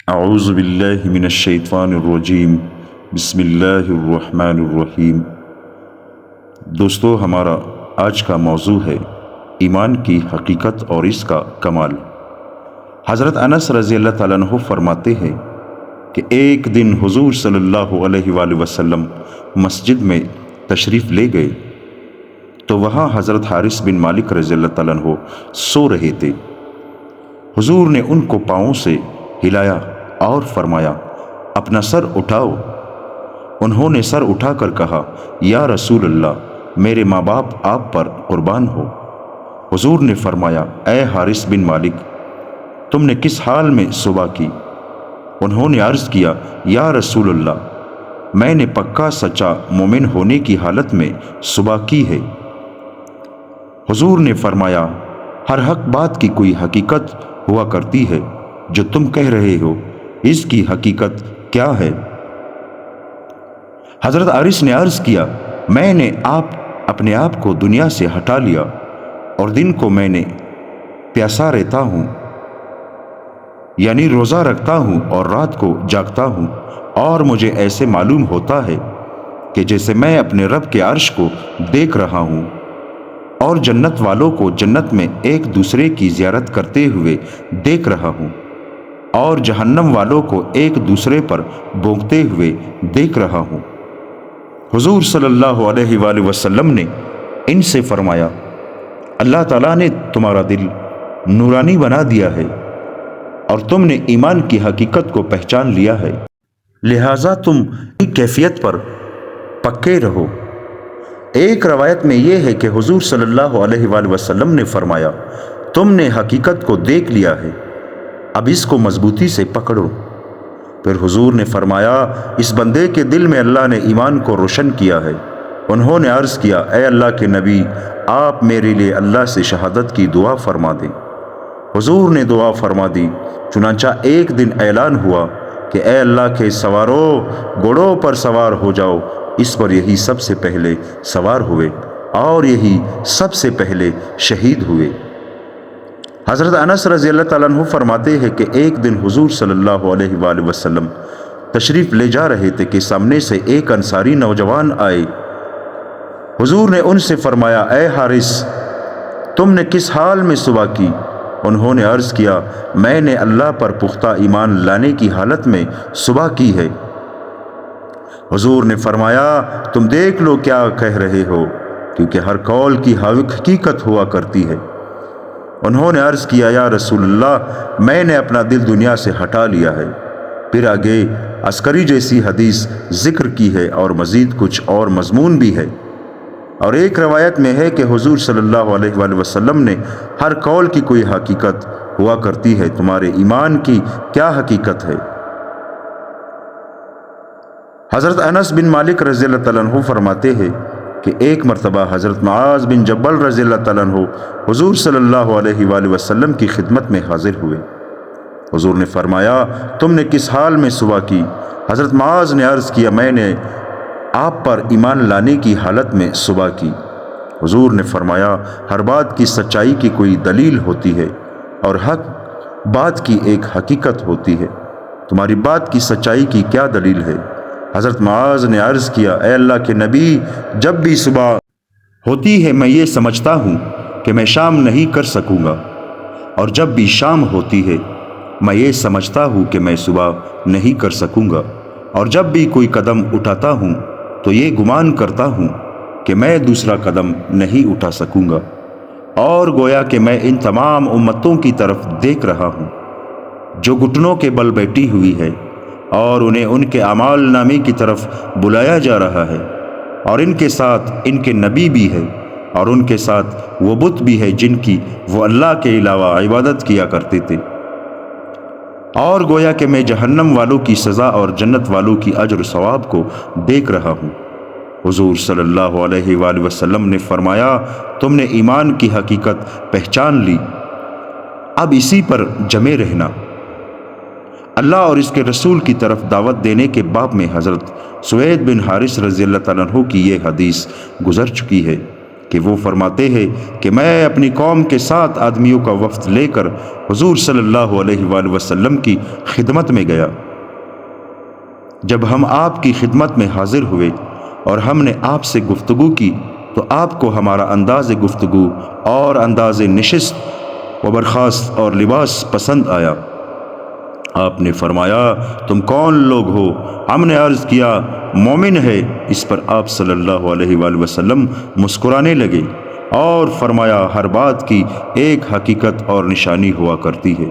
اعوذ باللہ من الشیطان الرجیم بسم اللہ الرحمن الرحیم۔ دوستو، ہمارا آج کا موضوع ہے ایمان کی حقیقت اور اس کا کمال۔ حضرت انس رضی اللہ تعالیٰ عنہ فرماتے ہیں کہ ایک دن حضور صلی اللہ علیہ وآلہ وسلم مسجد میں تشریف لے گئے تو وہاں حضرت حارث بن مالک رضی اللہ تعالیٰ عنہ سو رہے تھے۔ حضور نے ان کو پاؤں سے ہلایا اور فرمایا، اپنا سر اٹھاؤ۔ انہوں نے سر اٹھا کر کہا، یا رسول اللہ، میرے ماں باپ آپ پر قربان ہو۔ حضور نے فرمایا، اے حارث بن مالک، تم نے کس حال میں صبح کی؟ انہوں نے عرض کیا، یا رسول اللہ، میں نے پکا سچا مومن ہونے کی حالت میں صبح کی ہے۔ حضور نے فرمایا، ہر حق بات کی کوئی حقیقت ہوا کرتی ہے، جو تم کہہ رہے ہو اس کی حقیقت کیا ہے؟ حضرت حارث نے عرض کیا، میں نے اپنے آپ کو دنیا سے ہٹا لیا اور دن کو میں نے پیاسا رہتا ہوں، یعنی روزہ رکھتا ہوں اور رات کو جاگتا ہوں، اور مجھے ایسے معلوم ہوتا ہے کہ جیسے میں اپنے رب کے عرش کو دیکھ رہا ہوں اور جنت والوں کو جنت میں ایک دوسرے کی زیارت کرتے ہوئے دیکھ رہا ہوں، اور جہنم والوں کو ایک دوسرے پر بونکتے ہوئے دیکھ رہا ہوں۔ حضور صلی اللہ علیہ وآلہ وسلم نے ان سے فرمایا، اللہ تعالیٰ نے تمہارا دل نورانی بنا دیا ہے اور تم نے ایمان کی حقیقت کو پہچان لیا ہے، لہٰذا تم کیفیت پر پکے رہو۔ ایک روایت میں یہ ہے کہ حضور صلی اللہ علیہ وآلہ وسلم نے فرمایا، تم نے حقیقت کو دیکھ لیا ہے، اب اس کو مضبوطی سے پکڑو۔ پھر حضور نے فرمایا، اس بندے کے دل میں اللہ نے ایمان کو روشن کیا ہے۔ انہوں نے عرض کیا، اے اللہ کے نبی، آپ میرے لیے اللہ سے شہادت کی دعا فرما دیں۔ حضور نے دعا فرما دی۔ چنانچہ ایک دن اعلان ہوا کہ اے اللہ کے سوارو، گھوڑوں پر سوار ہو جاؤ۔ اس پر یہی سب سے پہلے سوار ہوئے اور یہی سب سے پہلے شہید ہوئے۔ حضرت انس رضی اللہ تعالیٰ عنہ فرماتے ہیں کہ ایک دن حضور صلی اللہ علیہ وآلہ وسلم تشریف لے جا رہے تھے کہ سامنے سے ایک انصاری نوجوان آئے۔ حضور نے ان سے فرمایا، اے حارث، تم نے کس حال میں صبح کی؟ انہوں نے عرض کیا، میں نے اللہ پر پختہ ایمان لانے کی حالت میں صبح کی ہے۔ حضور نے فرمایا، تم دیکھ لو کیا کہہ رہے ہو، کیونکہ ہر قول کی حقیقت ہوا کرتی ہے۔ انہوں نے عرض کیا، یا رسول اللہ، میں نے اپنا دل دنیا سے ہٹا لیا ہے۔ پھر آگے عسکری جیسی حدیث ذکر کی ہے اور مزید کچھ اور مضمون بھی ہے۔ اور ایک روایت میں ہے کہ حضور صلی اللہ علیہ وآلہ وسلم نے، ہر قول کی کوئی حقیقت ہوا کرتی ہے، تمہارے ایمان کی کیا حقیقت ہے؟ حضرت انس بن مالک رضی اللہ تعالیٰ عنہ فرماتے ہیں کہ ایک مرتبہ حضرت معاذ بن جبل رضی اللہ تعالیٰ عنہ حضور صلی اللہ علیہ وآلہ وسلم کی خدمت میں حاضر ہوئے۔ حضور نے فرمایا، تم نے کس حال میں صبح کی؟ حضرت معاذ نے عرض کیا، میں نے آپ پر ایمان لانے کی حالت میں صبح کی۔ حضور نے فرمایا، ہر بات کی سچائی کی کوئی دلیل ہوتی ہے اور حق بات کی ایک حقیقت ہوتی ہے، تمہاری بات کی سچائی کی کیا دلیل ہے؟ حضرت معاذ نے عرض کیا، اے اللہ کے نبی، جب بھی صبح ہوتی ہے میں یہ سمجھتا ہوں کہ میں شام نہیں کر سکوں گا، اور جب بھی شام ہوتی ہے میں یہ سمجھتا ہوں کہ میں صبح نہیں کر سکوں گا، اور جب بھی کوئی قدم اٹھاتا ہوں تو یہ گمان کرتا ہوں کہ میں دوسرا قدم نہیں اٹھا سکوں گا، اور گویا کہ میں ان تمام امتوں کی طرف دیکھ رہا ہوں جو گھٹنوں کے بل بیٹھی ہوئی ہے، اور انہیں ان کے اعمال نامے کی طرف بلایا جا رہا ہے، اور ان کے ساتھ ان کے نبی بھی ہے، اور ان کے ساتھ وہ بت بھی ہے جن کی وہ اللہ کے علاوہ عبادت کیا کرتے تھے، اور گویا کہ میں جہنم والوں کی سزا اور جنت والوں کی اجر و ثواب کو دیکھ رہا ہوں۔ حضور صلی اللہ علیہ وآلہ وسلم نے فرمایا، تم نے ایمان کی حقیقت پہچان لی، اب اسی پر جمے رہنا۔ اللہ اور اس کے رسول کی طرف دعوت دینے کے باب میں حضرت سوید بن حارث رضی اللہ تعالیٰ عنہ کی یہ حدیث گزر چکی ہے۔ کہ وہ فرماتے ہیں کہ میں اپنی قوم کے 7 آدمیوں کا وفد لے کر حضور صلی اللہ علیہ وآلہ وسلم کی خدمت میں گیا۔ جب ہم آپ کی خدمت میں حاضر ہوئے اور ہم نے آپ سے گفتگو کی تو آپ کو ہمارا انداز گفتگو اور انداز نشست و برخاست اور لباس پسند آیا۔ آپ نے فرمایا تم کون لوگ ہو؟ ہم نے عرض کیا مومن ہے۔ اس پر آپ صلی اللہ علیہ وآلہ وسلم مسکرانے لگے اور فرمایا ہر بات کی ایک حقیقت اور نشانی ہوا کرتی ہے،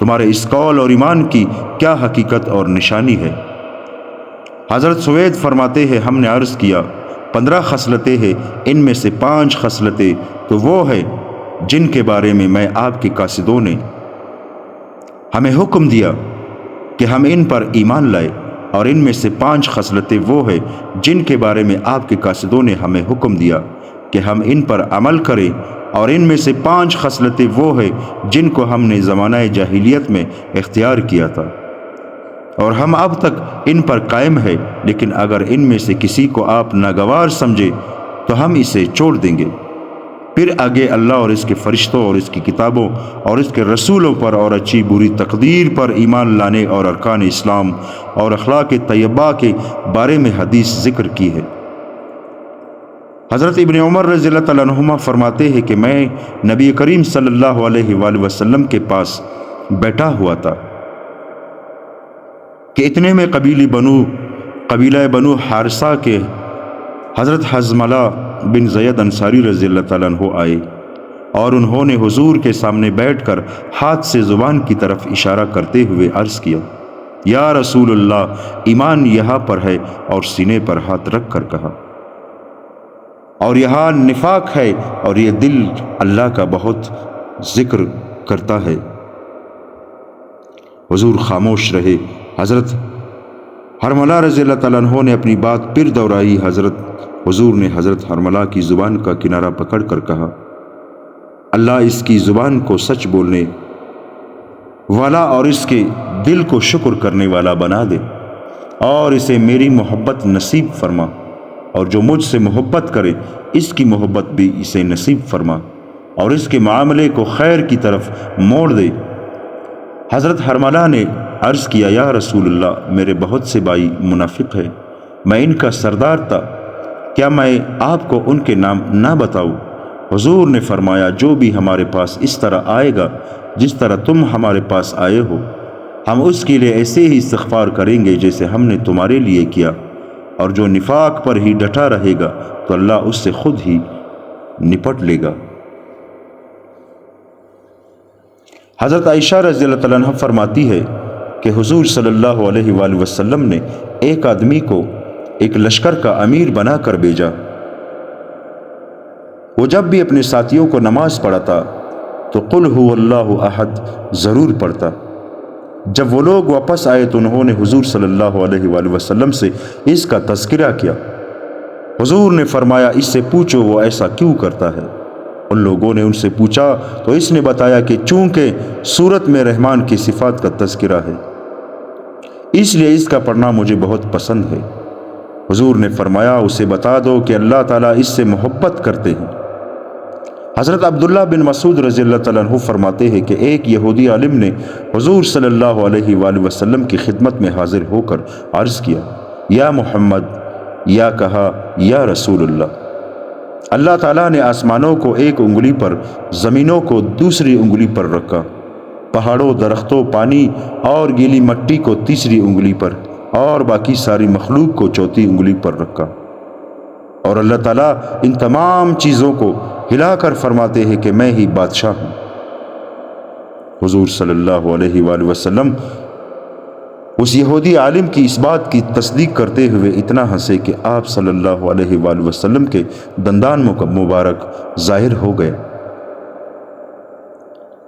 تمہارے اس قول اور ایمان کی کیا حقیقت اور نشانی ہے؟ حضرت سوید فرماتے ہیں ہم نے عرض کیا 15 خصلتیں ہیں، ان میں سے 5 خصلتیں تو وہ ہیں جن کے بارے میں آپ کے قاصدوں نے ہمیں حکم دیا کہ ہم ان پر ایمان لائے، اور ان میں سے 5 خصلتیں وہ ہیں جن کے بارے میں آپ کے قاصدوں نے ہمیں حکم دیا کہ ہم ان پر عمل کریں، اور ان میں سے 5 خصلتیں وہ ہیں جن کو ہم نے زمانہ جاہلیت میں اختیار کیا تھا اور ہم اب تک ان پر قائم ہے، لیکن اگر ان میں سے کسی کو آپ ناگوار سمجھے تو ہم اسے چھوڑ دیں گے۔ پھر آگے اللہ اور اس کے فرشتوں اور اس کی کتابوں اور اس کے رسولوں پر اور اچھی بری تقدیر پر ایمان لانے اور ارکان اسلام اور اخلاق طیبہ کے بارے میں حدیث ذکر کی ہے۔ حضرت ابن عمر رضی اللہ تعالیٰ عنہما فرماتے ہیں کہ میں نبی کریم صلی اللہ علیہ وآلہ وسلم کے پاس بیٹھا ہوا تھا کہ اتنے میں قبیلہ بنو حارثہ کے حضرت حنظلہ بن زید انصاری رضی اللہ تعالیٰ عنہ آئے، اور انہوں نے حضور کے سامنے بیٹھ کر ہاتھ سے زبان کی طرف اشارہ کرتے ہوئے عرض کیا یا رسول اللہ، ایمان یہاں پر ہے، اور سینے پر ہاتھ رکھ کر کہا، اور یہاں نفاق ہے، اور یہ دل اللہ کا بہت ذکر کرتا ہے۔ حضور خاموش رہے۔ حضرت حرملہ رضی اللہ تعالیٰ عنہ نے اپنی بات پھر دہرائی۔ حضور نے حضرت حرملہ کی زبان کا کنارہ پکڑ کر کہا اللہ اس کی زبان کو سچ بولنے والا اور اس کے دل کو شکر کرنے والا بنا دے، اور اسے میری محبت نصیب فرما، اور جو مجھ سے محبت کرے اس کی محبت بھی اسے نصیب فرما، اور اس کے معاملے کو خیر کی طرف موڑ دے۔ حضرت حرملہ نے عرض کیا یا رسول اللہ، میرے بہت سے بھائی منافق ہیں، میں ان کا سردار تھا، کیا میں آپ کو ان کے نام نہ بتاؤں؟ حضور نے فرمایا جو بھی ہمارے پاس اس طرح آئے گا جس طرح تم ہمارے پاس آئے ہو، ہم اس کے لیے ایسے ہی استغفار کریں گے جیسے ہم نے تمہارے لیے کیا، اور جو نفاق پر ہی ڈٹا رہے گا تو اللہ اس سے خود ہی نپٹ لے گا۔ حضرت عائشہ رضی اللہ تعالیٰ عنہ فرماتی ہے کہ حضور صلی اللہ علیہ وآلہ وسلم نے ایک آدمی کو ایک لشکر کا امیر بنا کر بھیجا۔ وہ جب بھی اپنے ساتھیوں کو نماز پڑھاتا تو قل هو اللہ احد ضرور پڑھتا۔ جب وہ لوگ واپس آئے تو انہوں نے حضور صلی اللہ علیہ وآلہ وسلم سے اس کا تذکرہ کیا۔ حضور نے فرمایا اس سے پوچھو وہ ایسا کیوں کرتا ہے۔ ان لوگوں نے ان سے پوچھا تو اس نے بتایا کہ چونکہ سورت میں رحمان کی صفات کا تذکرہ ہے اس لیے اس کا پڑھنا مجھے بہت پسند ہے۔ حضور نے فرمایا اسے بتا دو کہ اللہ تعالیٰ اس سے محبت کرتے ہیں۔ حضرت عبداللہ بن مسعود رضی اللہ تعالیٰ عنہ فرماتے ہیں کہ ایک یہودی عالم نے حضور صلی اللہ علیہ وآلہ وسلم کی خدمت میں حاضر ہو کر عرض کیا یا محمد، یا کہا یا رسول اللہ۔ اللہ تعالیٰ نے آسمانوں کو ایک انگلی پر، زمینوں کو دوسری انگلی پر رکھا، پہاڑوں، درختوں، پانی اور گیلی مٹی کو تیسری انگلی پر، اور باقی ساری مخلوق کو چوتھی انگلی پر رکھا، اور اللہ تعالیٰ ان تمام چیزوں کو ہلا کر فرماتے ہیں کہ میں ہی بادشاہ ہوں۔ حضور صلی اللہ علیہ وآلہ وسلم اس یہودی عالم کی اس بات کی تصدیق کرتے ہوئے اتنا ہنسے کہ آپ صلی اللہ علیہ وآلہ وسلم کے دندان مبارک ظاہر ہو گئے۔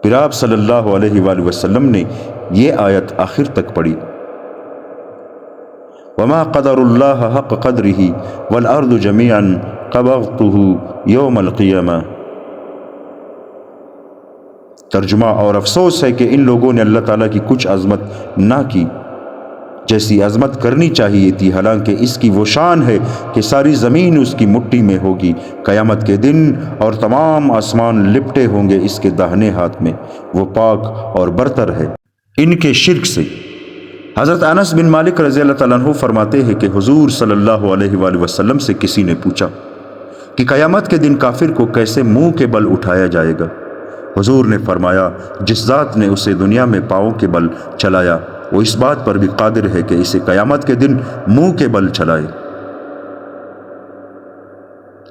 پھر آپ صلی اللہ علیہ وآلہ وسلم نے یہ آیت آخر تک پڑھی وما قدر اللہ حق قدرہ والارض جمیعا قبضتہ یوم القیامہ۔ ترجمہ اور افسوس ہے کہ ان لوگوں نے اللہ تعالیٰ کی کچھ عظمت نہ کی جیسی عظمت کرنی چاہیے تھی، حالانکہ اس کی وہ شان ہے کہ ساری زمین اس کی مٹھی میں ہوگی قیامت کے دن، اور تمام آسمان لپٹے ہوں گے اس کے داہنے ہاتھ میں۔ وہ پاک اور برتر ہے ان کے شرک سے۔ حضرت انس بن مالک رضی اللہ تعالیٰ عنہ فرماتے ہیں کہ حضور صلی اللہ علیہ وآلہ وسلم سے کسی نے پوچھا کہ قیامت کے دن کافر کو کیسے منہ کے بل اٹھایا جائے گا؟ حضور نے فرمایا، جس ذات نے اسے دنیا میں پاؤں کے بل چلایا وہ اس بات پر بھی قادر ہے کہ اسے قیامت کے دن منہ کے بل چلائے۔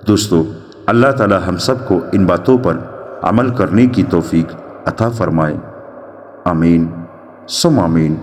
دوستو، اللہ تعالی ہم سب کو ان باتوں پر عمل کرنے کی توفیق عطا فرمائے۔ آمین ثم آمین۔